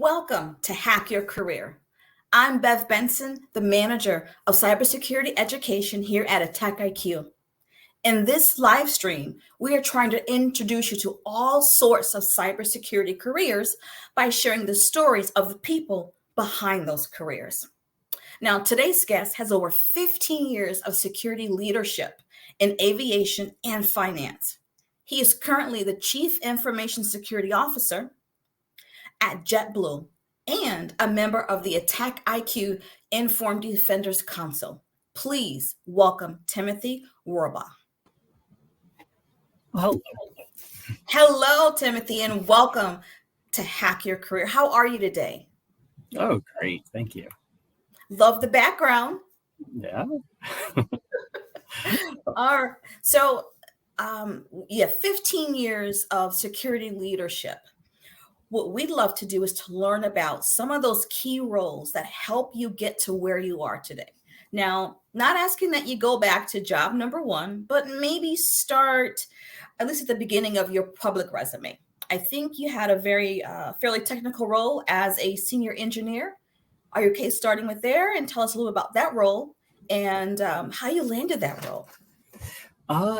Welcome to Hack Your Career. I'm Bev Benson, the manager of Cybersecurity Education here at AttackIQ. In this live stream, we are trying to introduce you to all sorts of cybersecurity careers by sharing the stories of the people behind those careers. Now, today's guest has over 15 years of security leadership in aviation and finance. He is currently the Chief Information Security Officer at JetBlue and a member of the AttackIQ Informed Defenders Council. Please welcome Timothy Rohrbaugh. Well, hello, Timothy, and welcome to Hack Your Career. How are you today? Oh, great. Thank you. Love the background. Yeah. All right. So, 15 years of security leadership. What we'd love to do is to learn about some of those key roles that help you get to where you are today. Now, not asking that you go back to job number one, but maybe start at least at the beginning of your public resume. I think you had a very fairly technical role as a senior engineer. Are you okay starting with there and tell us a little about that role and how you landed that role?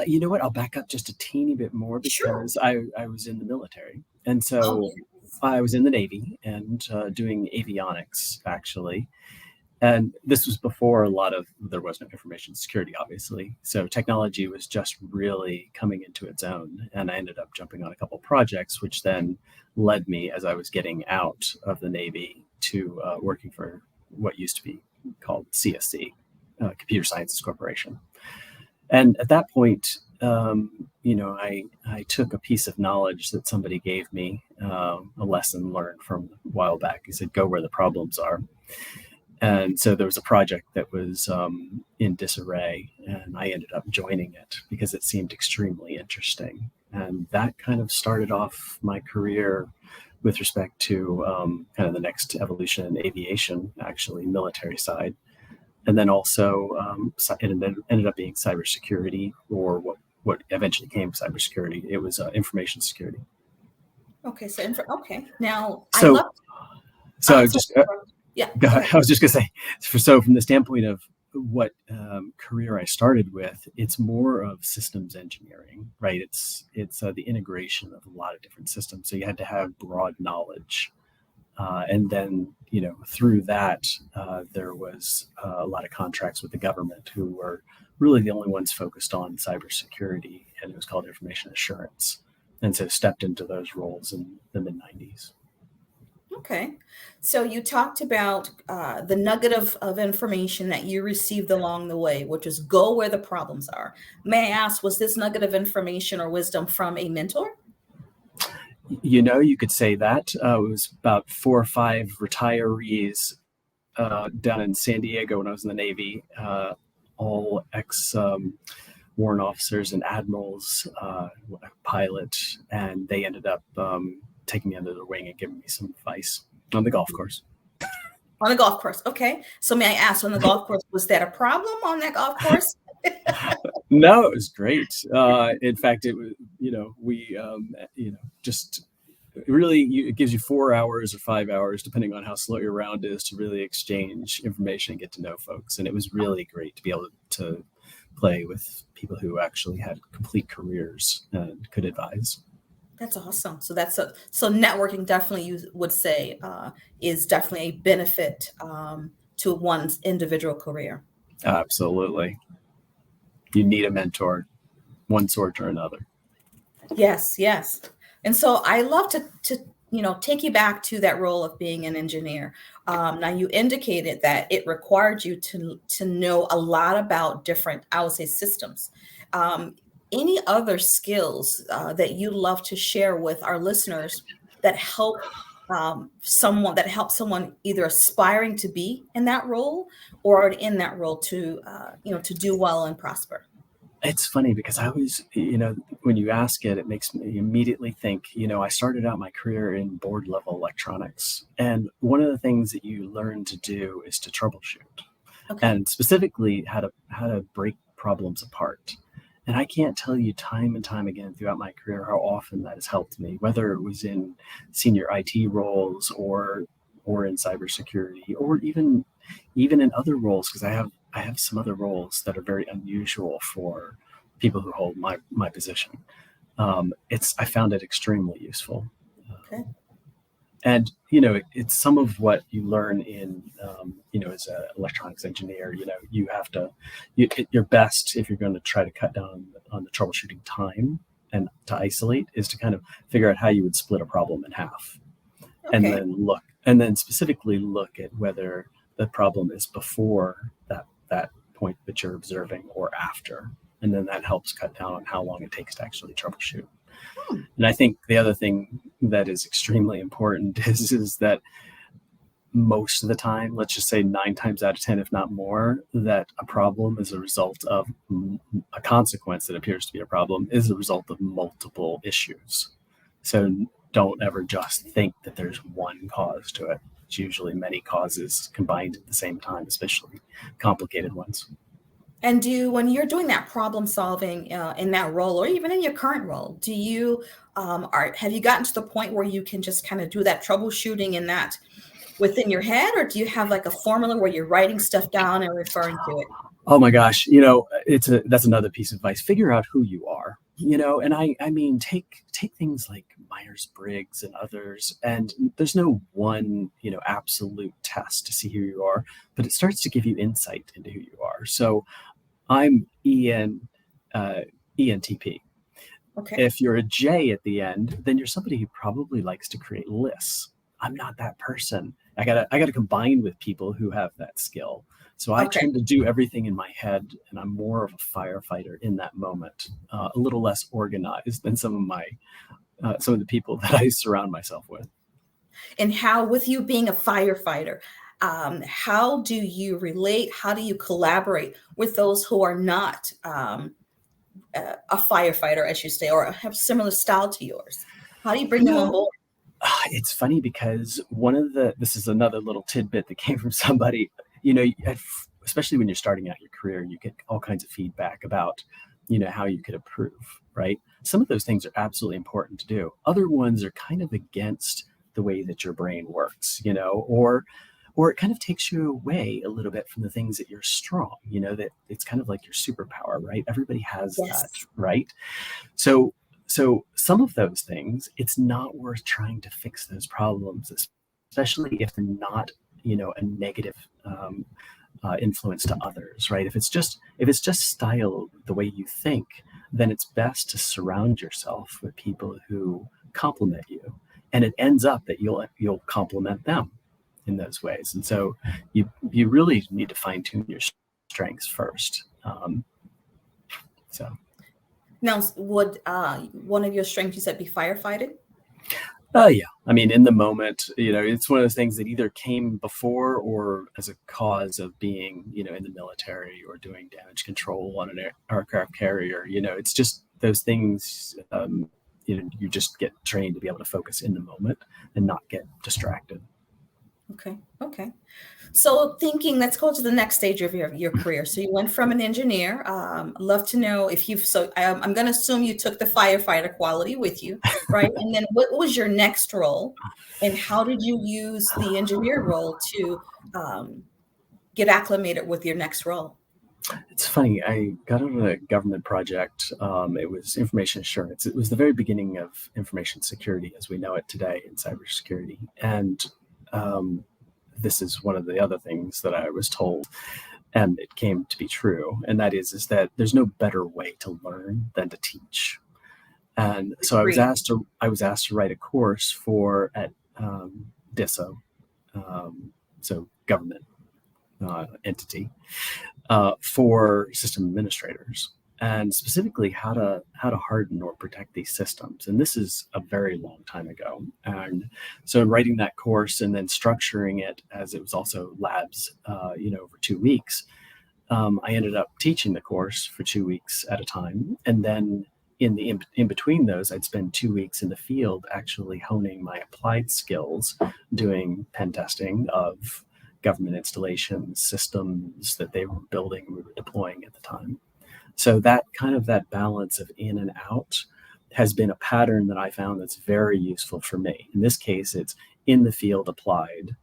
You know what? I'll back up just a teeny bit more because Sure. I was in the military. And so I was in the Navy and doing avionics, actually. And this was before there was no information security, obviously. So technology was just really coming into its own. And I ended up jumping on a couple projects, which then led me, as I was getting out of the Navy, to working for what used to be called CISSP, Computer Sciences Corporation. And at that point, I took a piece of knowledge that somebody gave me, a lesson learned from a while back. He said, go where the problems are. And so there was a project that was in disarray, and I ended up joining it because it seemed extremely interesting. And that kind of started off my career with respect to kind of the next evolution in aviation, actually, military side. And then also it ended up being cybersecurity, or what eventually became cybersecurity. It was information security. Okay, okay. Now, I was just going to say, so from the standpoint of what career I started with, it's more of systems engineering, right? It's the integration of a lot of different systems. So you had to have broad knowledge. And then, through that, there was a lot of contracts with the government who were really the only ones focused on cybersecurity, and it was called information assurance. And so stepped into those roles in the mid-90s. Okay. So you talked about the nugget of information that you received along the way, which is go where the problems are. May I ask, was this nugget of information or wisdom from a mentor? You could say that. It was about 4 or 5 retirees down in San Diego when I was in the Navy, all ex-warrant officers and admirals, pilot, and they ended up taking me under their wing and giving me some advice on the golf course. On the golf course. Okay. So may I ask, on the golf course, was that a problem on that golf course? No, it was great. In fact, it was, just really, it gives you 4 hours or 5 hours, depending on how slow your round is, to really exchange information and get to know folks. And it was really great to be able to play with people who actually had complete careers and could advise. That's awesome. So so networking definitely, you would say, is definitely a benefit to one's individual career. Absolutely. You need a mentor, one sort or another. Yes. And so I love to take you back to that role of being an engineer. Now, you indicated that it required you to know a lot about different, I would say, systems. Any other skills that you'd love to share with our listeners that help someone either aspiring to be in that role or in that role to do well and prosper? It's funny because I always, when you ask it, it makes me immediately think, I started out my career in board level electronics. And one of the things that you learn to do is to troubleshoot, and specifically how to break problems apart. And I can't tell you time and time again throughout my career how often that has helped me, whether it was in senior IT roles or in cybersecurity, or even in other roles, because I have some other roles that are very unusual for people who hold my position. I found it extremely useful. Okay. And it's some of what you learn in as an electronics engineer. You have to your best, if you're going to try to cut down on the troubleshooting time and to isolate, is to kind of figure out how you would split a problem in half, and Okay. then specifically look at whether the problem is before that point that you're observing or after, and then that helps cut down on how long it takes to actually troubleshoot. Hmm. And I think the other thing that is extremely important is that most of the time, let's just say 9 times out of 10, if not more, that a problem is a result of a consequence that appears to be a problem is a result of multiple issues. So don't ever just think that there's one cause to it. It's usually many causes combined at the same time, especially complicated ones. And when you're doing that problem solving in that role, or even in your current role, do you have you gotten to the point where you can just kind of do that troubleshooting in that within your head, or do you have like a formula where you're writing stuff down and referring to it? Oh my gosh, that's another piece of advice. Figure out who you are, and I mean take things like Myers-Briggs and others, and there's no one, absolute test to see who you are, but it starts to give you insight into who you are. So I'm ENTP. Okay. If you're a J at the end, then you're somebody who probably likes to create lists. I'm not that person. I gotta combine with people who have that skill. So I Okay. tend to do everything in my head, and I'm more of a firefighter in that moment, a little less organized than some of the people that I surround myself with. And how, with you being a firefighter, how do you relate? How do you collaborate with those who are not a firefighter, as you say, or have similar style to yours? How do you bring You them on know, board? it's funny because this is another little tidbit that came from somebody. Especially when you're starting out your career, you get all kinds of feedback about how you could improve, right? Some of those things are absolutely important to do. Other ones are kind of against the way that your brain works, or it kind of takes you away a little bit from the things that you're strong, that it's kind of like your superpower, right? Everybody has that, Yes. right? So some of those things, it's not worth trying to fix those problems, especially if they're not, a negative influence to others, right? If it's just style, the way you think, then it's best to surround yourself with people who compliment you, and it ends up that you'll compliment them in those ways. And so you really need to fine tune your strengths first. So. Now, would one of your strengths, you said, be firefighting? Yeah. I mean, in the moment, it's one of those things that either came before or as a cause of being, in the military or doing damage control on an aircraft carrier. It's just those things, you just get trained to be able to focus in the moment and not get distracted. Okay. Okay. So thinking, let's go to the next stage of your career. So you went from an engineer. I'd love to know if I'm going to assume you took the firefighter quality with you, right? And then what was your next role, and how did you use the engineer role to get acclimated with your next role? It's funny. I got on a government project. It was information assurance. It was the very beginning of information security as we know it today in cybersecurity. And this is one of the other things that I was told, and it came to be true. And that is that there's no better way to learn than to teach. And so Agree. I was asked to write a course at DISO, so government entity, for system administrators, and specifically how to harden or protect these systems. And this is a very long time ago. And so in writing that course and then structuring it, as it was also labs, over 2 weeks, I ended up teaching the course for 2 weeks at a time. And then in between those, I'd spend 2 weeks in the field actually honing my applied skills, doing pen testing of government installations, systems that they were building and we were deploying at the time. So that balance of in and out has been a pattern that I found that's very useful for me. In this case, it's in the field applied,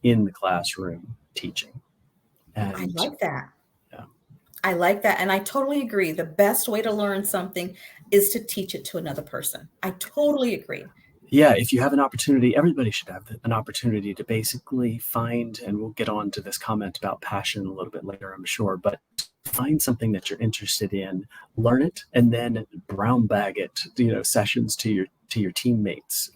in the classroom teaching. I And like that. yeah. I like that. And I totally agree. The best way to learn something is to teach it to another person. I totally agree. Yeah, if you have an opportunity, everybody should have an opportunity to basically find, and we'll get on to this comment about passion a little bit later, I'm sure, but find something that you're interested in, learn it, and then brown bag it, sessions to your teammates.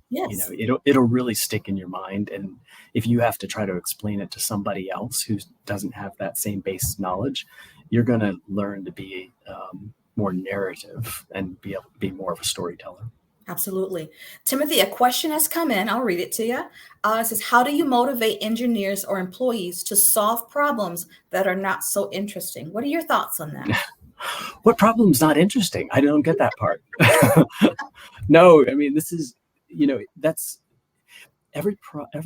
Yes. It'll really stick in your mind. And if you have to try to explain it to somebody else who doesn't have that same base knowledge, you're going to learn to be more narrative and be able to be more of a storyteller. Absolutely. Timothy, a question has come in. I'll read it to you. It says, how do you motivate engineers or employees to solve problems that are not so interesting? What are your thoughts on that? What problem's not interesting? I don't get that part. No, I mean, this is, that's every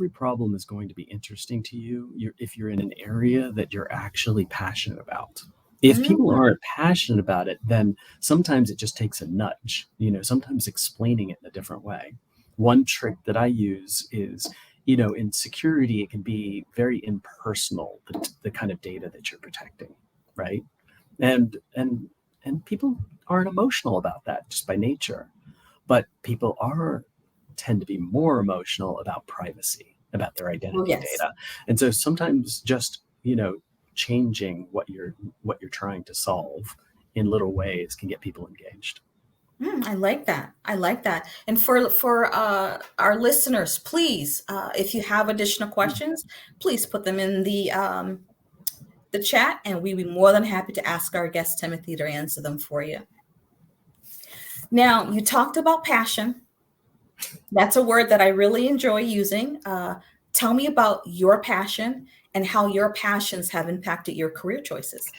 problem is going to be interesting to you if you're in an area that you're actually passionate about. If people aren't passionate about it, then sometimes it just takes a nudge, sometimes explaining it in a different way. One trick that I use is, in security, it can be very impersonal, the kind of data that you're protecting, right? And people aren't emotional about that just by nature, but people tend to be more emotional about privacy, about their identity data. And so sometimes just, changing what you're trying to solve in little ways can get people engaged. I like that. I like that. And for our listeners, please, if you have additional questions, please put them in the chat, and we'd be more than happy to ask our guest Timothy to answer them for you. Now, you talked about passion. That's a word that I really enjoy using. Tell me about your passion and how your passions have impacted your career choices.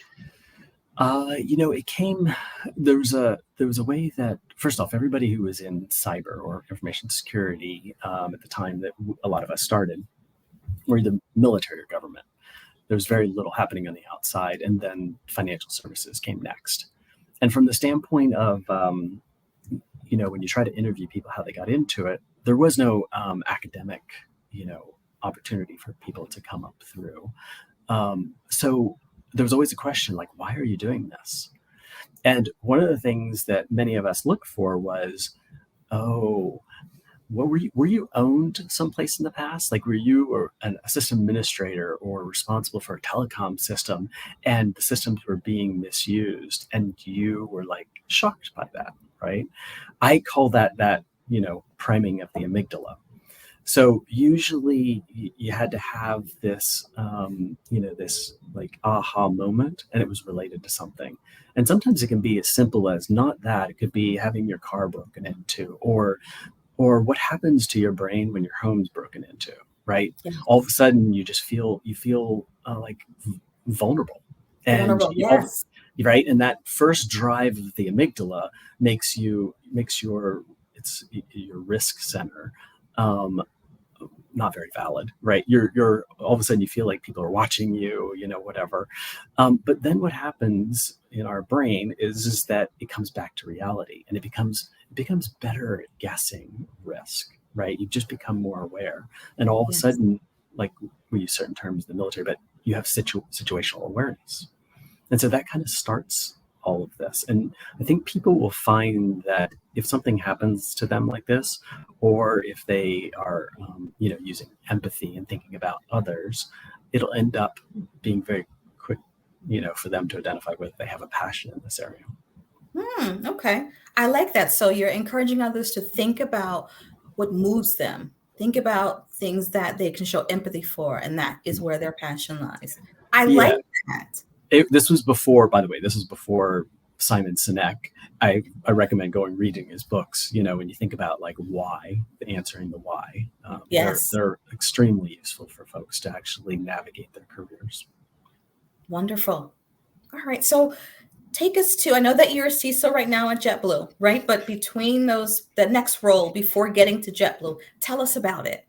There was a way that, first off, everybody who was in cyber or information security at the time that a lot of us started were the military or government. There was very little happening on the outside, and then financial services came next. And from the standpoint of, when you try to interview people how they got into it, there was no academic, opportunity for people to come up through. So there was always a question like, why are you doing this? And one of the things that many of us looked for was, what were you owned someplace in the past? Like, were you a system administrator or responsible for a telecom system, and the systems were being misused, and you were like shocked by that, right? I call that priming of the amygdala. So usually you had to have this, this like aha moment, and it was related to something. And sometimes it can be as simple as not that. It could be having your car broken into, or what happens to your brain when your home's broken into, right? Yeah. All of a sudden you feel like vulnerable. Yes. Right. And that first drive of the amygdala makes your risk center not very valid, right? You're all of a sudden you feel like people are watching you, whatever. But then what happens in our brain is that it comes back to reality, and it becomes better at guessing risk, right? You just become more aware, and all of a sudden, like we use certain terms in the military, but you have situational awareness, and so that kind of starts all of this. And I think people will find that if something happens to them like this, or if they are, using empathy and thinking about others, it'll end up being very quick, for them to identify whether they have a passion in this area. Okay. I like that. So you're encouraging others to think about what moves them. Think about things that they can show empathy for, and that is where their passion lies. I like that. This was before Simon Sinek. I recommend reading his books, when you think about like why, answering the why. They're extremely useful for folks to actually navigate their careers. Wonderful. All right. So take us to, I know that you're a CISO right now at JetBlue, right? But between the next role before getting to JetBlue, tell us about it.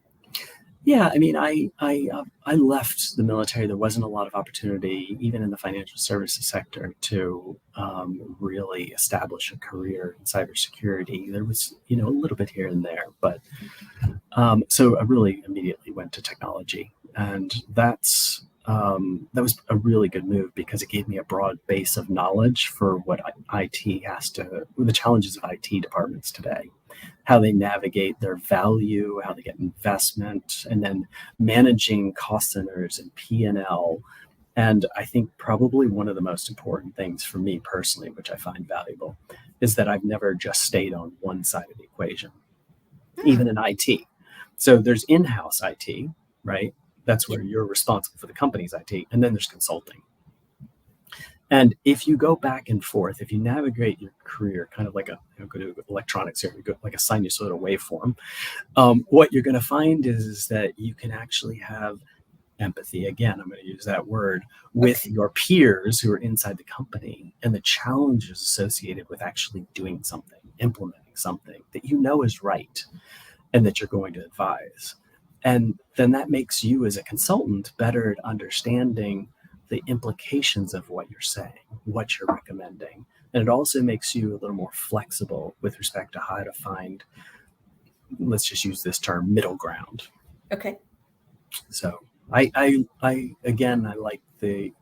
Yeah, I mean, I left the military. There wasn't a lot of opportunity, even in the financial services sector, to really establish a career in cybersecurity. There was, a little bit here and there, but so I really immediately went to technology, and that was a really good move because it gave me a broad base of knowledge for what IT the challenges of IT departments today, how they navigate their value, how they get investment, and then managing cost centers and P&L. And I think probably one of the most important things for me personally, which I find valuable, is that I've never just stayed on one side of the equation, even in IT. So there's in-house IT, right? That's where you're responsible for the company's IT. And then there's consulting. And if you go back and forth, if you navigate your career kind of like go to electronics here, you go like a sinusoidal waveform, what you're going to find is that you can actually have empathy. Again, I'm going to use that word with your peers who are inside the company and the challenges associated with actually doing something, implementing something that is right and that you're going to advise. And then that makes you as a consultant better at understanding the implications of what you're saying, what you're recommending. And it also makes you a little more flexible with respect to how to find, let's just use this term, middle ground. Okay. So I again, I like the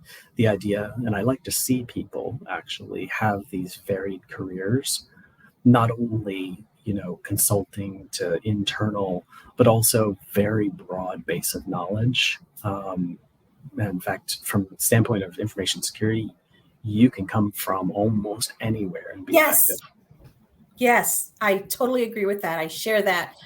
idea, and I like to see people actually have these varied careers, not only consulting to internal, but also very broad base of knowledge. In fact, from the standpoint of information security, you can come from almost anywhere and be effective. Yes, I totally agree with that. I share that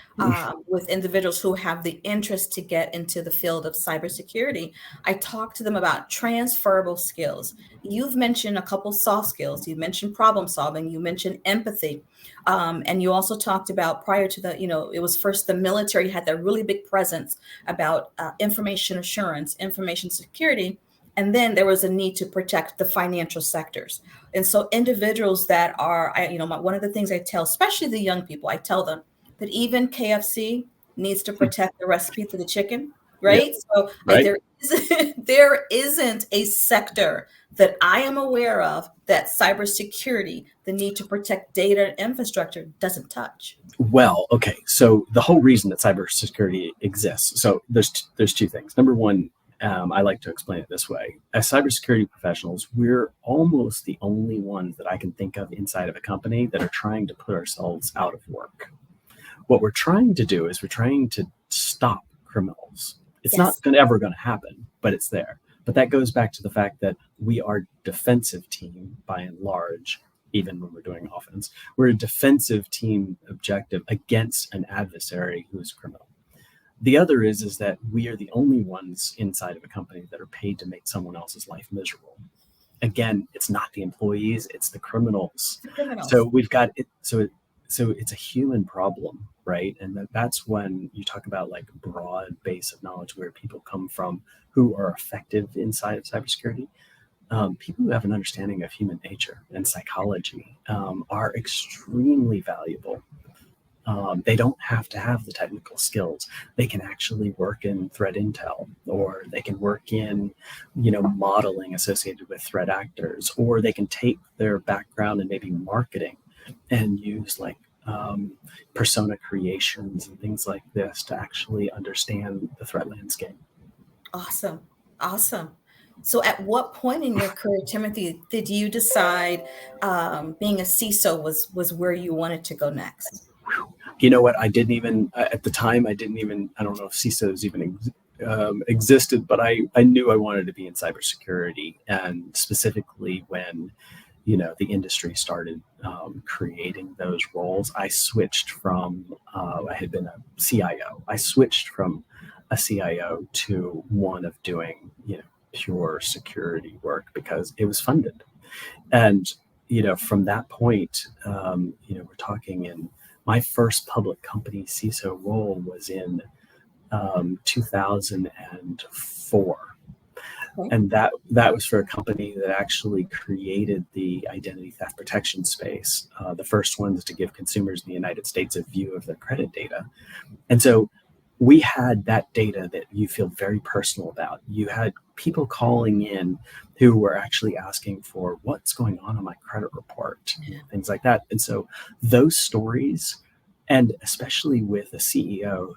with individuals who have the interest to get into the field of cybersecurity. I talk to them about transferable skills. You've mentioned a couple soft skills. You mentioned problem solving. You mentioned empathy. And you also talked about prior to it was first the military had that really big presence about information assurance, information security. And then there was a need to protect the financial sectors. And so individuals that are, one of the things I tell, especially the young people, I tell them that even KFC needs to protect the recipe for the chicken, right? Yeah, So right. there isn't a sector that I am aware of that cybersecurity, the need to protect data and infrastructure, doesn't touch. Well, okay. So the whole reason that cybersecurity exists. So there's two things. Number one, I like to explain it this way. As cybersecurity professionals, we're almost the only ones that I can think of inside of a company that are trying to put ourselves out of work. What we're trying to do is we're trying to stop criminals. It's not ever going to happen, but it's there. But that goes back to the fact that we are a defensive team by and large, even when we're doing offense. We're a defensive team objective against an adversary who is criminal. The other is that we are the only ones inside of a company that are paid to make someone else's life miserable. Again, it's not the employees, it's the criminals. So we've got it. So it's a human problem, right? And that's when you talk about like broad base of knowledge where people come from who are effective inside of cybersecurity. People who have an understanding of human nature and psychology are extremely valuable. They don't have to have the technical skills. They can actually work in threat intel, or they can work in, modeling associated with threat actors, or they can take their background in maybe marketing and use like persona creations and things like this to actually understand the threat landscape. Awesome. So at what point in your career, Timothy, did you decide being a CISO was where you wanted to go next? You know what? I didn't even, at the time, I don't know if CISOs even existed, but I knew I wanted to be in cybersecurity, and specifically when, the industry started creating those roles, I switched from, I had been a CIO. I switched from a CIO to one of doing, pure security work because it was funded. And, from that point, we're talking in my first public company CISO role was in 2004. And that was for a company that actually created the identity theft protection space. The first ones to give consumers in the United States a view of their credit data. And so we had that data that you feel very personal about. You had people calling in who were actually asking for what's going on my credit report, things like that. And so those stories, and especially with a CEO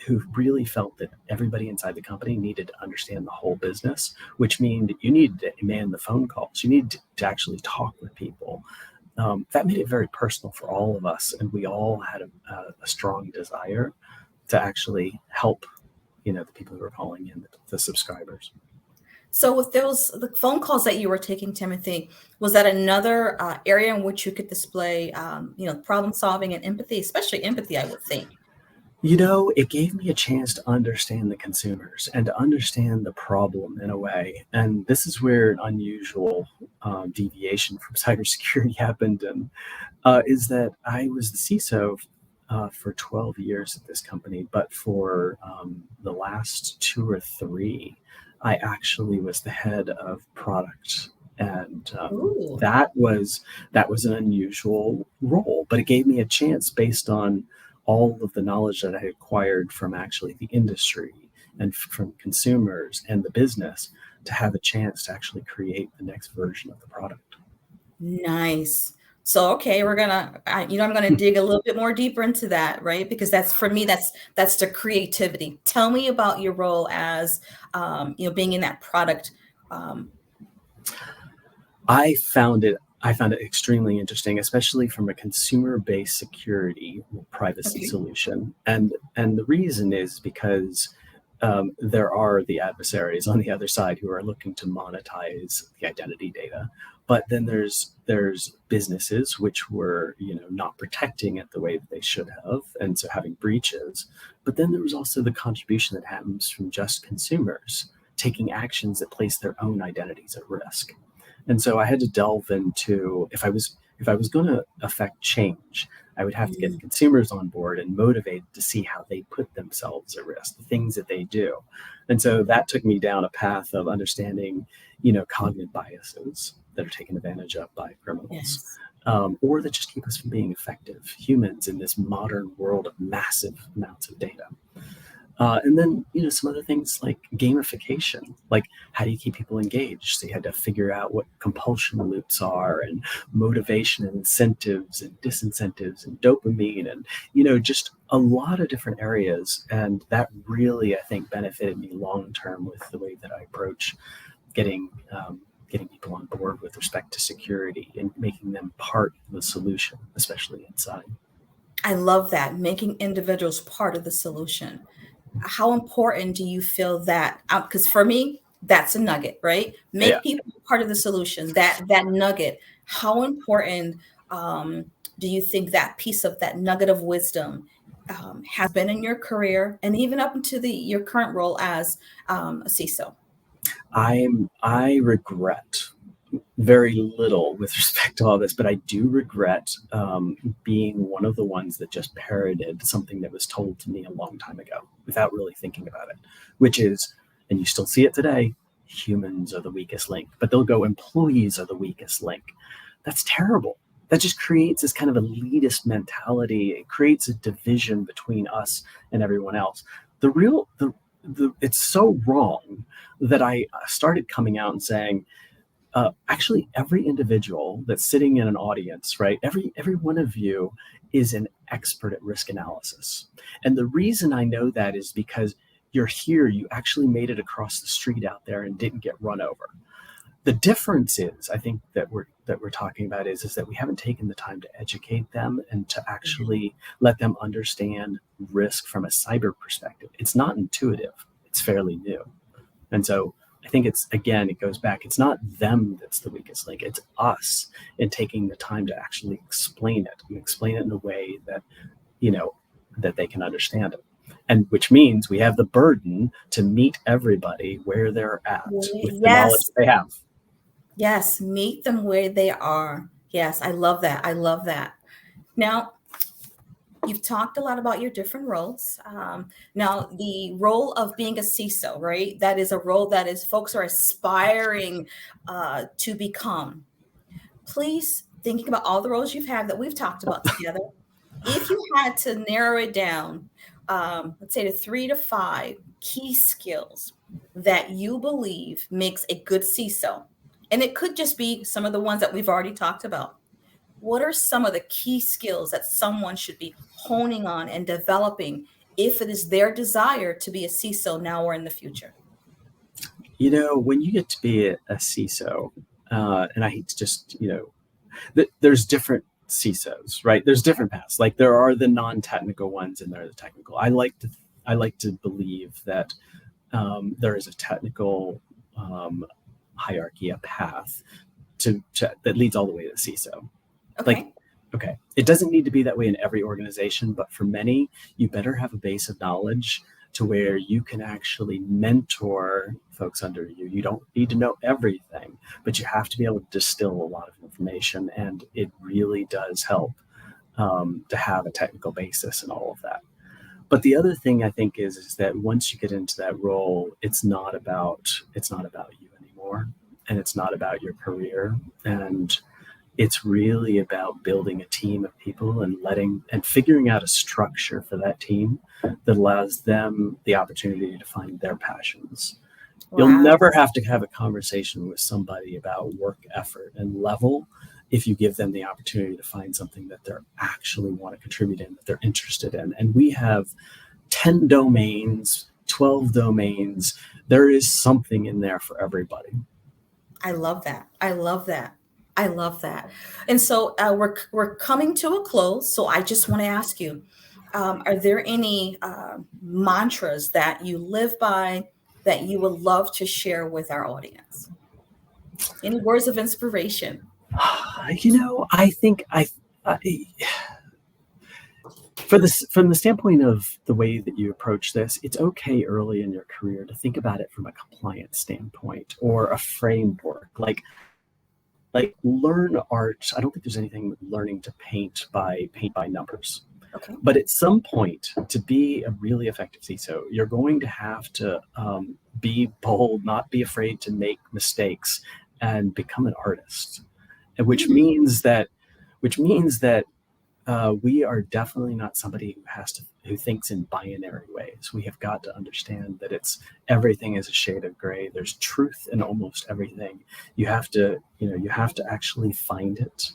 who really felt that everybody inside the company needed to understand the whole business, which means you needed to man the phone calls. You need to actually talk with people. That made it very personal for all of us, and we all had a strong desire to actually help, the people who were calling in, the subscribers. So with the phone calls that you were taking, Timothy, was that another area in which you could display, problem solving and empathy, especially empathy, I would think? It gave me a chance to understand the consumers and to understand the problem in a way. And this is where an unusual deviation from cybersecurity happened. And is that I was the CISO for 12 years at this company, but for the last 2 or 3, I actually was the head of product. And that was an unusual role, but it gave me a chance based on all of the knowledge that I acquired from actually the industry and from consumers and the business to have a chance to actually create the next version of the product. Nice. So, okay, I'm gonna dig a little bit more deeper into that, right? Because that's, for me, that's the creativity. Tell me about your role as, being in that product. I found it extremely interesting, especially from a consumer-based security privacy solution. And the reason is because there are the adversaries on the other side who are looking to monetize the identity data. But then there's businesses which were not protecting it the way that they should have, and so having breaches. But then there was also the contribution that happens from just consumers taking actions that place their own identities at risk. And so I had to delve into, if I was going to affect change, I would have to get the consumers on board and motivated to see how they put themselves at risk, the things that they do. And so that took me down a path of understanding, cognitive biases that are taken advantage of by criminals, or that just keep us from being effective humans in this modern world of massive amounts of data. And then, some other things like gamification, like how do you keep people engaged? So you had to figure out what compulsion loops are, and motivation and incentives and disincentives and dopamine, and, just a lot of different areas. And that really, I think, benefited me long-term with the way that I approach getting people on board with respect to security and making them part of the solution, especially inside. I love that, making individuals part of the solution. How important do you feel that? Because for me, that's a nugget, right? Make people part of the solution. That nugget. How important do you think that piece of that nugget of wisdom has been in your career, and even up into your current role as a CISO? I regret very little with respect to all this, but I do regret being one of the ones that just parroted something that was told to me a long time ago without really thinking about it, which is, and you still see it today, humans are the weakest link, but they'll go, employees are the weakest link. That's terrible. That just creates this kind of elitist mentality. It creates a division between us and everyone else. It's so wrong that I started coming out and saying, actually, every individual that's sitting in an audience, right? Every one of you is an expert at risk analysis. And the reason I know that is because you're here, you actually made it across the street out there and didn't get run over. The difference is, I think, that we're talking about is that we haven't taken the time to educate them and to actually let them understand risk from a cyber perspective. It's not intuitive. It's fairly new. And so I think it goes back. It's not them that's the weakest link. It's us in taking the time to actually explain it in a way that, that they can understand it. And which means we have the burden to meet everybody where they're at with the knowledge they have. Yes, meet them where they are. Yes, I love that. I love that. Now, you've talked a lot about your different roles. Now, the role of being a CISO, right? That is a role that folks are aspiring to become. Please, thinking about all the roles you've had that we've talked about together, if you had to narrow it down, let's say the 3 to 5 key skills that you believe makes a good CISO, and it could just be some of the ones that we've already talked about. What are some of the key skills that someone should be honing on and developing if it is their desire to be a CISO now or in the future? When you get to be a CISO, and I hate to just, there's different CISOs, right? There's different paths. Like there are the non-technical ones and there are the technical. I like to believe that there is a technical hierarchy, a path to that leads all the way to the CISO. Okay. Okay, it doesn't need to be that way in every organization, but for many, you better have a base of knowledge to where you can actually mentor folks under you. You don't need to know everything, but you have to be able to distill a lot of information, and it really does help to have a technical basis and all of that. But the other thing I think is that once you get into that role, it's not about you anymore, and it's not about your career, and it's really about building a team of people and figuring out a structure for that team that allows them the opportunity to find their passions. Wow. You'll never have to have a conversation with somebody about work effort and level if you give them the opportunity to find something that they actually want to contribute in, that they're interested in. And we have 10 domains, 12 domains. There is something in there for everybody. I love that. I love that. I love that. And so we're coming to a close. So I just want to ask you, are there any mantras that you live by that you would love to share with our audience? Any words of inspiration? I think from the standpoint of the way that you approach this, it's okay early in your career to think about it from a compliance standpoint or a framework. Like learn art. I don't think there's anything learning to paint by numbers. Okay. But at some point, to be a really effective CISO, you're going to have to be bold, not be afraid to make mistakes, and become an artist. And which means that we are definitely not somebody who thinks in binary ways. We have got to understand that everything is a shade of gray. There's truth in almost everything. You have to actually find it.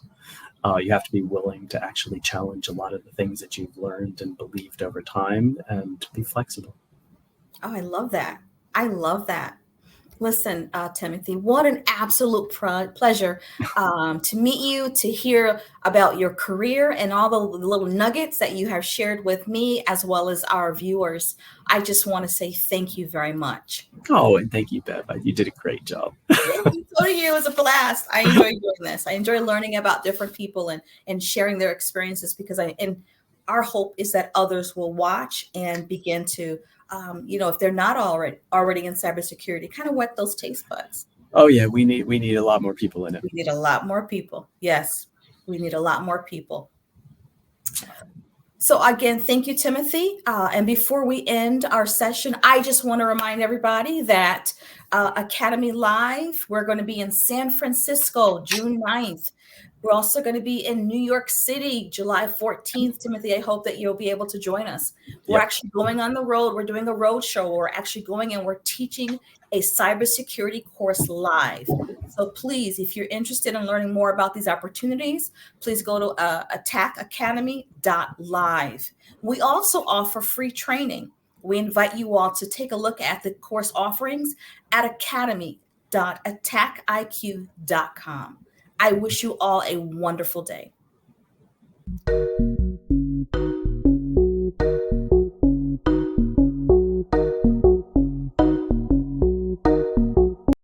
You have to be willing to actually challenge a lot of the things that you've learned and believed over time, and be flexible. Oh, I love that. I love that. Listen, Timothy, what an absolute pleasure to meet you, to hear about your career and all the little nuggets that you have shared with me as well as our viewers. I just want to say thank you very much. Oh, and thank you, Bev. You did a great job. Thank you. So do you. It was a blast. I enjoy doing this. I enjoy learning about different people and sharing their experiences, because and our hope is that others will watch and begin to if they're not already in cybersecurity, kind of whet those taste buds. Oh yeah, we need a lot more people in it. We need a lot more people. Yes, we need a lot more people. So again, thank you, Timothy. And before we end our session, I just want to remind everybody that Academy Live, we're going to be in San Francisco, June 9th. We're also going to be in New York City, July 14th. Timothy, I hope that you'll be able to join us. We're actually going on the road. We're doing a road show. We're actually going and we're teaching a cybersecurity course live. So please, if you're interested in learning more about these opportunities, please go to attackacademy.live. We also offer free training. We invite you all to take a look at the course offerings at academy.attackiq.com. I wish you all a wonderful day.